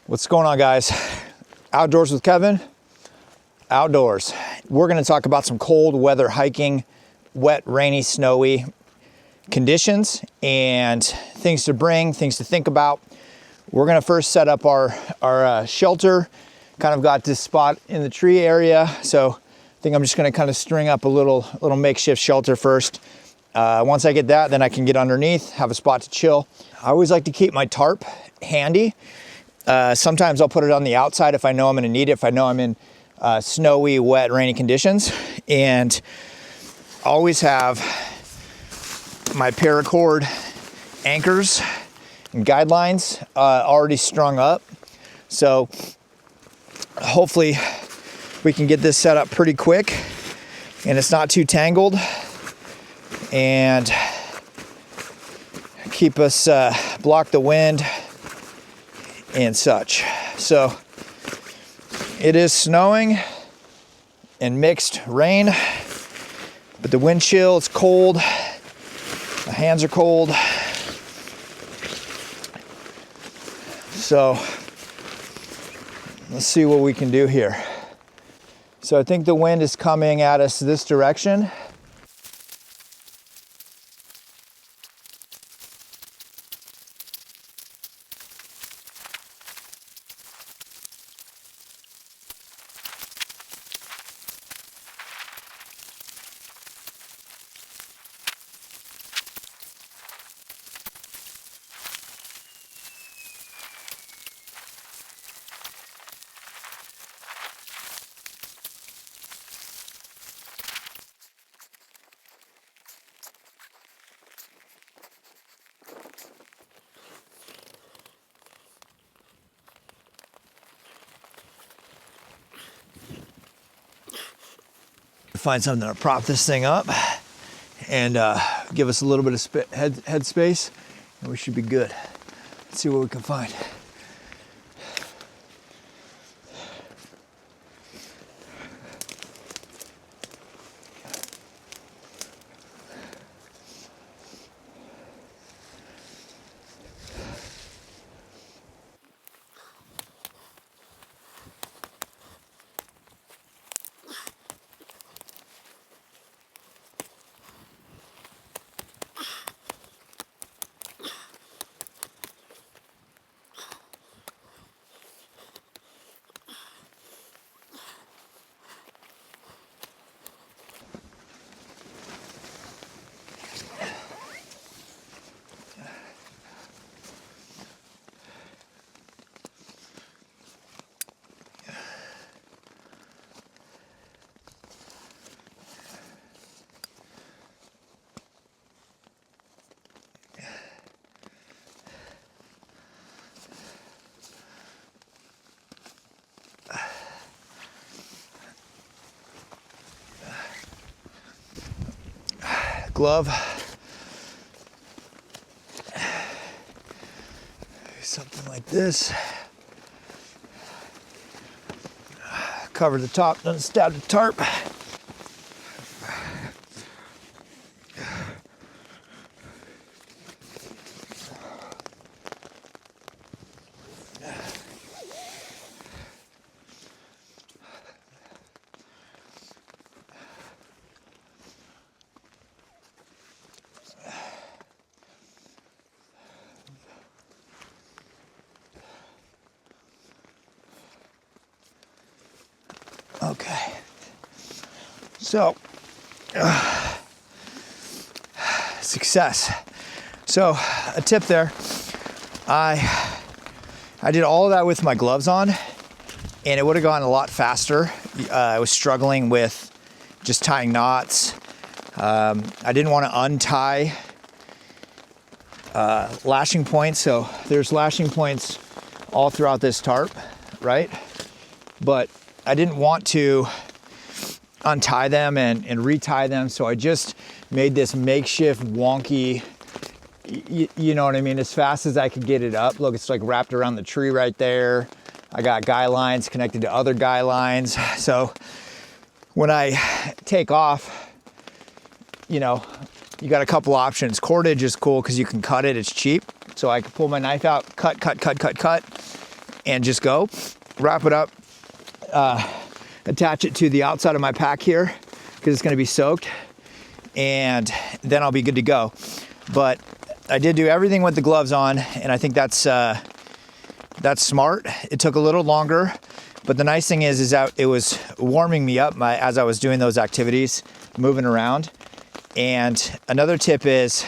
What's going on, guys? Outdoors with Kevin. Outdoors. We're going to talk about some cold weather hiking, wet, rainy, snowy conditions and things to bring, things to think about. We're going to first set up our shelter. Kind of got this spot in the tree area, so I think I'm just going to kind of string up a little makeshift shelter first. Once I get that, then I can get underneath, have a spot to chill. I always like to keep my tarp handy. Sometimes I'll put it on the outside if I know I'm going to need it, if I know I'm in snowy, wet, rainy conditions. And I always have my paracord anchors and guidelines already strung up. So hopefully we can get this set up pretty quick and it's not too tangled and keep us block the wind and such. So it is snowing and mixed rain, but the wind chill, it's cold. My hands are cold. So let's see what we can do here. So I think the wind is coming at us this direction. Find something to prop this thing up and give us a little bit of head space, and we should be good. Let's see what we can find. Glove. Something like this. Cover the top, doesn't stab the tarp. Okay, so success. So a tip there, I did all of that with my gloves on, and it would have gone a lot faster. I was struggling with just tying knots. I didn't want to untie lashing points, so there's lashing points all throughout this tarp, right? But I didn't want to untie them and retie them, so I just made this makeshift wonky, you know what I mean, as fast as I could get it up. Look, it's like wrapped around the tree right there. I got guy lines connected to other guy lines. So when I take off, you know, you got a couple options. Cordage is cool because you can cut it, it's cheap. So I can pull my knife out, cut, and just go. Wrap it up, attach it to the outside of my pack here because it's going to be soaked, and then I'll be good to go. But I did do everything with the gloves on, and I think that's smart. It took a little longer, but the nice thing is that it was warming me up as I was doing those activities, moving around. And another tip is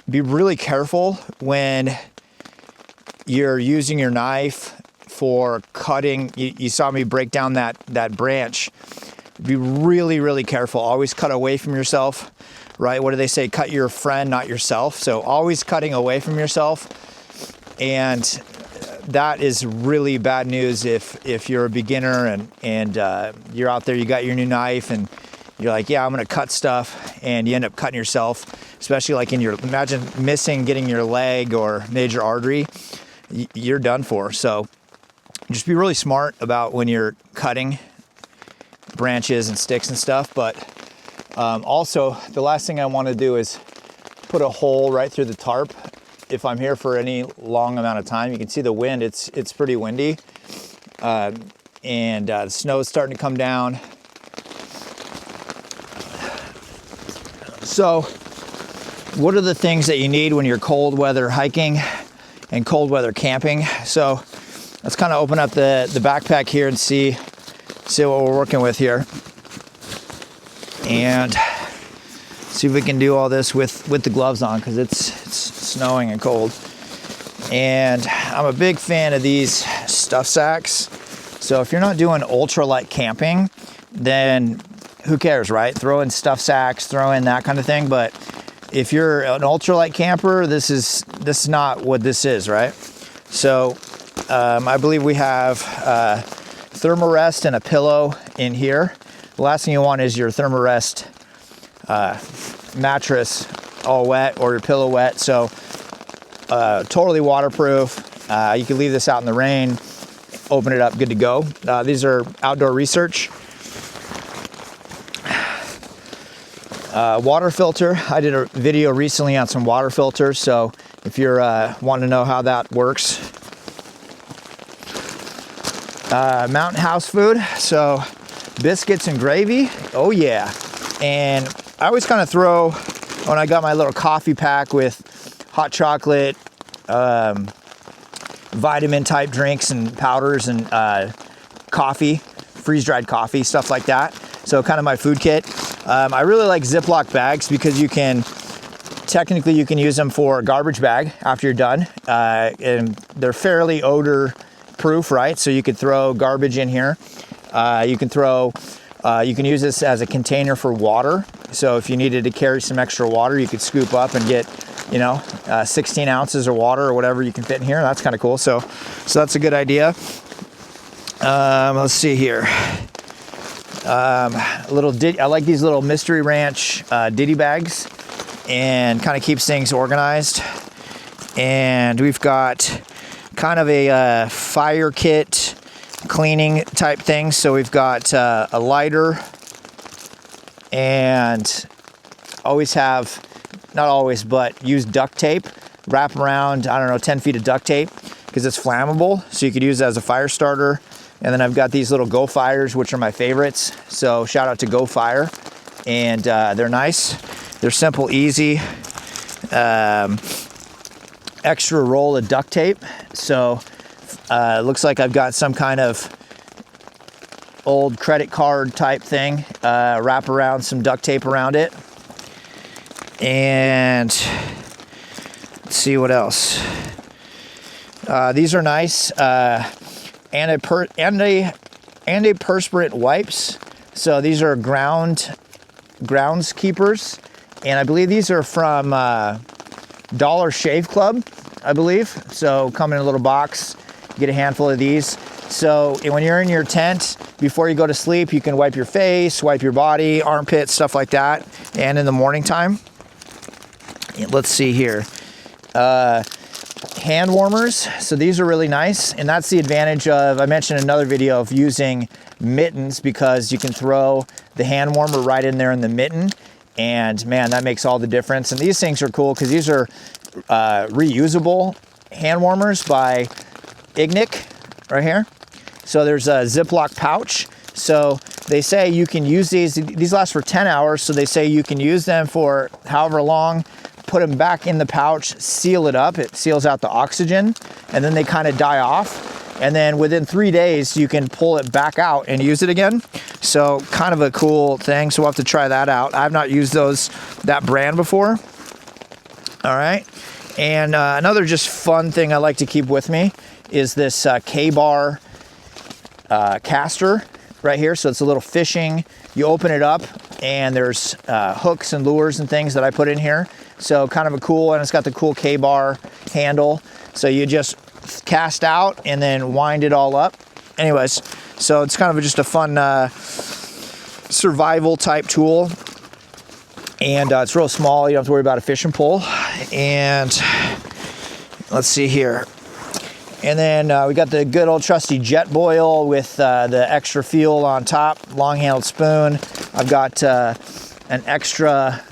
be really careful when you're using your knife for cutting. You saw me break down that branch. Be really, really careful. Always cut away from yourself, right? What do they say? Cut your friend, not yourself. So always cutting away from yourself. And that is really bad news if you're a beginner and you're out there, you got your new knife and you're like, yeah, I'm gonna cut stuff, and you end up cutting yourself, especially like imagine missing getting your leg or major artery, you're done for. So just be really smart about when you're cutting branches and sticks and stuff. But also, the last thing I want to do is put a hole right through the tarp. If I'm here for any long amount of time, you can see the wind, it's pretty windy. And the snow is starting to come down. So what are the things that you need when you're cold weather hiking and cold weather camping? So let's kind of open up the backpack here and see what we're working with here. And see if we can do all this with the gloves on, because it's snowing and cold. And I'm a big fan of these stuff sacks. So if you're not doing ultralight camping, then who cares, right? Throw in stuff sacks, throw in that kind of thing. But if you're an ultralight camper, this is not what this is, right? So I believe we have Thermarest and a pillow in here. The last thing you want is your Thermarest mattress all wet or your pillow wet. So totally waterproof. You can leave this out in the rain, open it up, good to go. These are Outdoor Research. Water filter. I did a video recently on some water filters, so if you're wanting to know how that works. Mountain House food, so biscuits and gravy. Oh yeah. And I always kind of throw, when I got my little coffee pack with hot chocolate, vitamin type drinks and powders and coffee, freeze-dried coffee, stuff like that. So kind of my food kit. I really like Ziploc bags because technically you can use them for a garbage bag after you're done. And they're fairly odor proof, right? So you could throw garbage in here. You can use this as a container for water. So if you needed to carry some extra water, you could scoop up and get, 16 ounces of water or whatever you can fit in here. That's kind of cool. So that's a good idea. Let's see here. I like these little Mystery Ranch ditty bags, and kind of keeps things organized. And we've got kind of a fire kit cleaning type thing. So we've got a lighter, and not always, but use duct tape, wrap around, 10 feet of duct tape, because it's flammable. So you could use it as a fire starter. And then I've got these little Go Fires, which are my favorites. So shout out to Go Fire. And they're nice. They're simple, easy. Extra roll of duct tape. So it looks like I've got some kind of old credit card type thing. Wrap around some duct tape around it. And let's see what else. These are nice. Antiperspirant wipes. So these are groundskeepers, and I believe these are from Dollar Shave Club, I believe. So come in a little box, get a handful of these. So when you're in your tent, before you go to sleep, you can wipe your face, wipe your body, armpits, stuff like that. And in the morning time, let's see here. Hand warmers. So these are really nice. And that's the advantage of, I mentioned in another video, of using mittens, because you can throw the hand warmer right in there in the mitten. And man, that makes all the difference. And these things are cool because these are reusable hand warmers by Ignic right here. So there's a Ziploc pouch. So they say you can use these last for 10 hours. So they say you can use them for however long, put them back in the pouch, seal it up. It seals out the oxygen, and then they kind of die off. And then within 3 days, you can pull it back out and use it again. So kind of a cool thing. So we'll have to try that out. I've not used that brand before. All right. And another just fun thing I like to keep with me is this K-bar caster right here. So it's a little fishing. You open it up and there's hooks and lures and things that I put in here. So kind of a cool, and it's got the cool K-bar handle. So you just cast out and then wind it all up. Anyways, so it's kind of just a fun survival type tool. And it's real small. You don't have to worry about a fishing pole. And let's see here. And then we got the good old trusty jet boil with the extra fuel on top, long-handled spoon. I've got an extra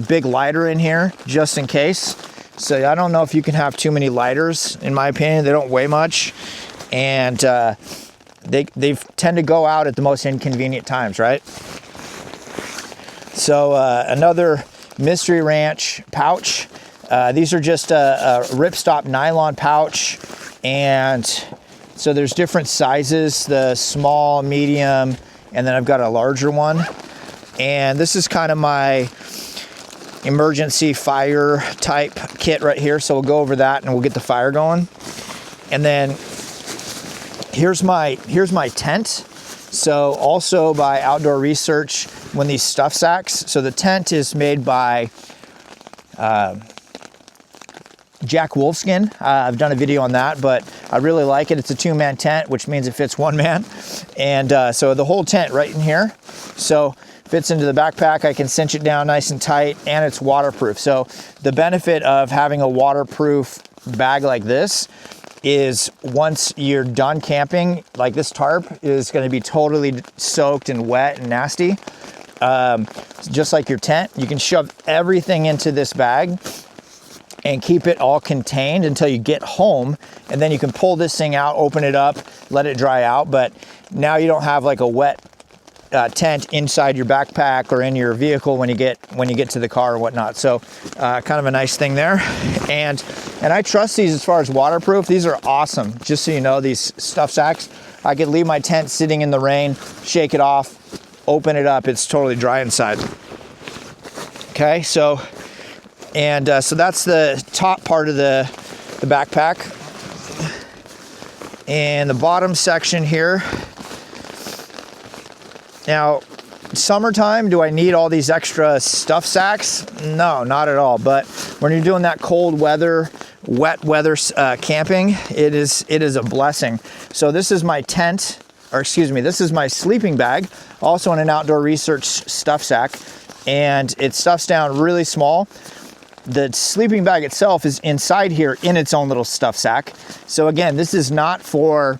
big lighter in here just in case. So I don't know if you can have too many lighters. In my opinion, they don't weigh much. And they tend to go out at the most inconvenient times, right? So another Mystery Ranch pouch. These are just a ripstop nylon pouch. And so there's different sizes, the small, medium, and then I've got a larger one. And this is kind of my emergency fire type kit right here. So we'll go over that and we'll get the fire going. And then here's my tent. So also by Outdoor Research, when these stuff sacks. So the tent is made by Jack Wolfskin. I've done a video on that, but I really like it. It's a 2-man tent, which means it fits 1 man. And so the whole tent right in here. So fits into the backpack. I can cinch it down nice and tight, and it's waterproof. So the benefit of having a waterproof bag like this is once you're done camping, like this tarp is going to be totally soaked and wet and nasty. Just like your tent, you can shove everything into this bag and keep it all contained until you get home. And then you can pull this thing out, open it up, let it dry out. But now you don't have like a wet tent inside your backpack or in your vehicle when you get to the car or whatnot. So kind of a nice thing there. And I trust these as far as waterproof. These are awesome. Just so you know, these stuff sacks, I could leave my tent sitting in the rain, shake it off, open it up. It's totally dry inside. Okay, so that's the top part of the backpack. And the bottom section here. Now, summertime, do I need all these extra stuff sacks? No, not at all. But when you're doing that cold weather, wet weather camping, it is a blessing. So this is my tent, or excuse me, this is my sleeping bag, also in an Outdoor Research stuff sack. And it stuffs down really small. The sleeping bag itself is inside here in its own little stuff sack. So again, this is not for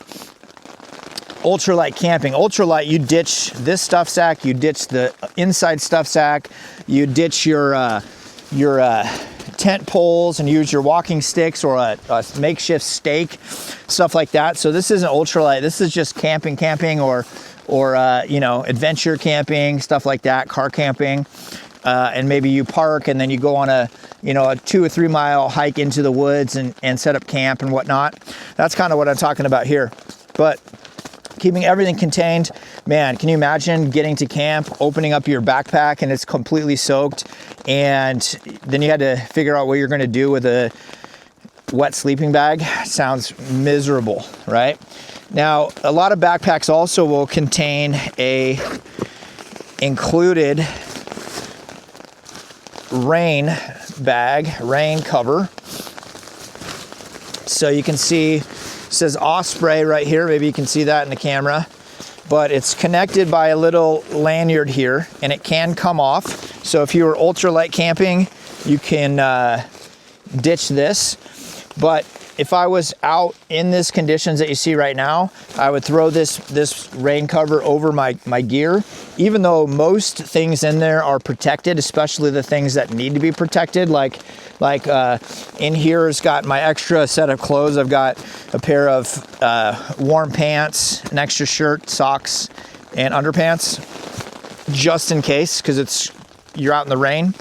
ultralight camping. Ultralight, you ditch this stuff sack, you ditch the inside stuff sack, you ditch your tent poles and use your walking sticks or a makeshift stake, stuff like that. So this isn't ultralight. This is just camping or adventure camping, stuff like that, car camping. And maybe you park and then you go on a 2 or 3 mile hike into the woods and set up camp and whatnot. That's kind of what I'm talking about here. But keeping everything contained, man, can you imagine getting to camp, opening up your backpack and it's completely soaked, and then you had to figure out what you're going to do with a wet sleeping bag? Sounds miserable, right? Now, a lot of backpacks also will contain a included rain bag, rain cover. So you can see, it says Osprey right here. Maybe you can see that in the camera, but it's connected by a little lanyard here and it can come off. So if you were ultralight camping, you can ditch this. But if I was out in this conditions that you see right now, I would throw this rain cover over my gear, even though most things in there are protected, especially the things that need to be protected. Like in here has got my extra set of clothes. I've got a pair of warm pants, an extra shirt, socks, and underpants, just in case, because you're out in the rain.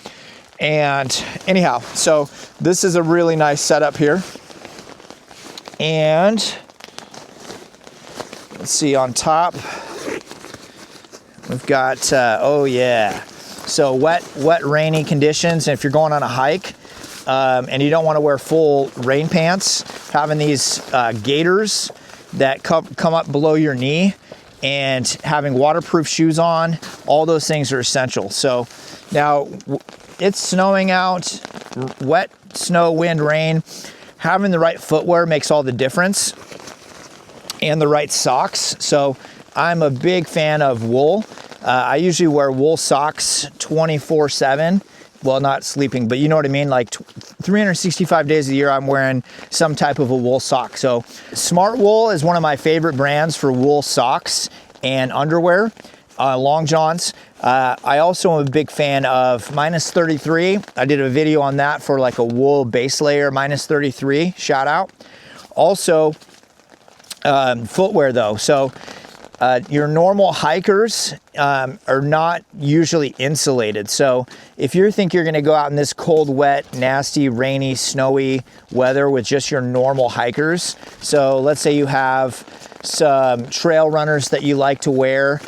And anyhow, so this is a really nice setup here. And let's see, on top, we've got, oh yeah. So wet, rainy conditions. And if you're going on a hike and you don't want to wear full rain pants, having these gaiters that come up below your knee and having waterproof shoes on, all those things are essential. So now it's snowing out, wet, snow, wind, rain. Having the right footwear makes all the difference, and the right socks. So I'm a big fan of wool. I usually wear wool socks 24/7. Well, not sleeping, but you know what I mean? Like 365 days a year, I'm wearing some type of a wool sock. So Smart Wool is one of my favorite brands for wool socks and underwear, long johns. I also am a big fan of Minus 33. I did a video on that for like a wool base layer, Minus 33, shout out. Also, footwear though. So your normal hikers are not usually insulated. So if you think you're gonna go out in this cold, wet, nasty, rainy, snowy weather with just your normal hikers, so let's say you have some trail runners that you like to wear,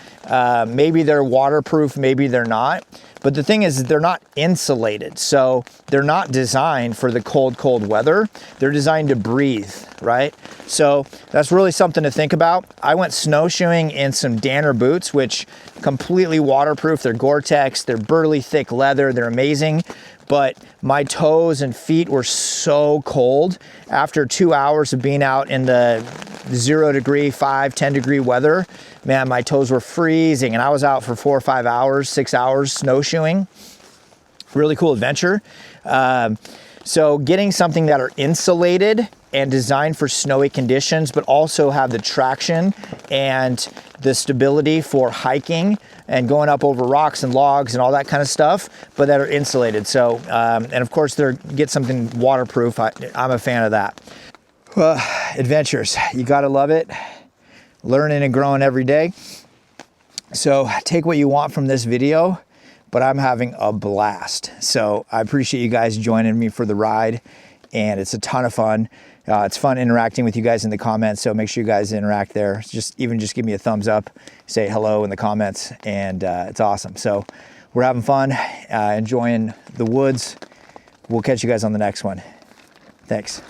maybe they're waterproof, maybe they're not. But the thing is, they're not insulated. So they're not designed for the cold, cold weather. They're designed to breathe, right? So that's really something to think about. I went snowshoeing in some Danner boots, which completely waterproof. They're Gore-Tex, they're burly, thick leather, they're amazing. But my toes and feet were so cold after 2 hours of being out in the 0 degree, 5, 10 degree weather. Man, my toes were freezing, and I was out for 4 or 5 hours, 6 hours snowshoeing. Really cool adventure. So getting something that are insulated and designed for snowy conditions, but also have the traction and the stability for hiking and going up over rocks and logs and all that kind of stuff, but that are insulated. So, and of course, get something waterproof. I'm a fan of that. Well, adventures, you gotta love it. Learning and growing every day. So take what you want from this video, but I'm having a blast. So I appreciate you guys joining me for the ride, and it's a ton of fun. It's fun interacting with you guys in the comments, so make sure you guys interact there. Just give me a thumbs up, say hello in the comments, and it's awesome. So we're having fun, enjoying the woods. We'll catch you guys on the next one. Thanks.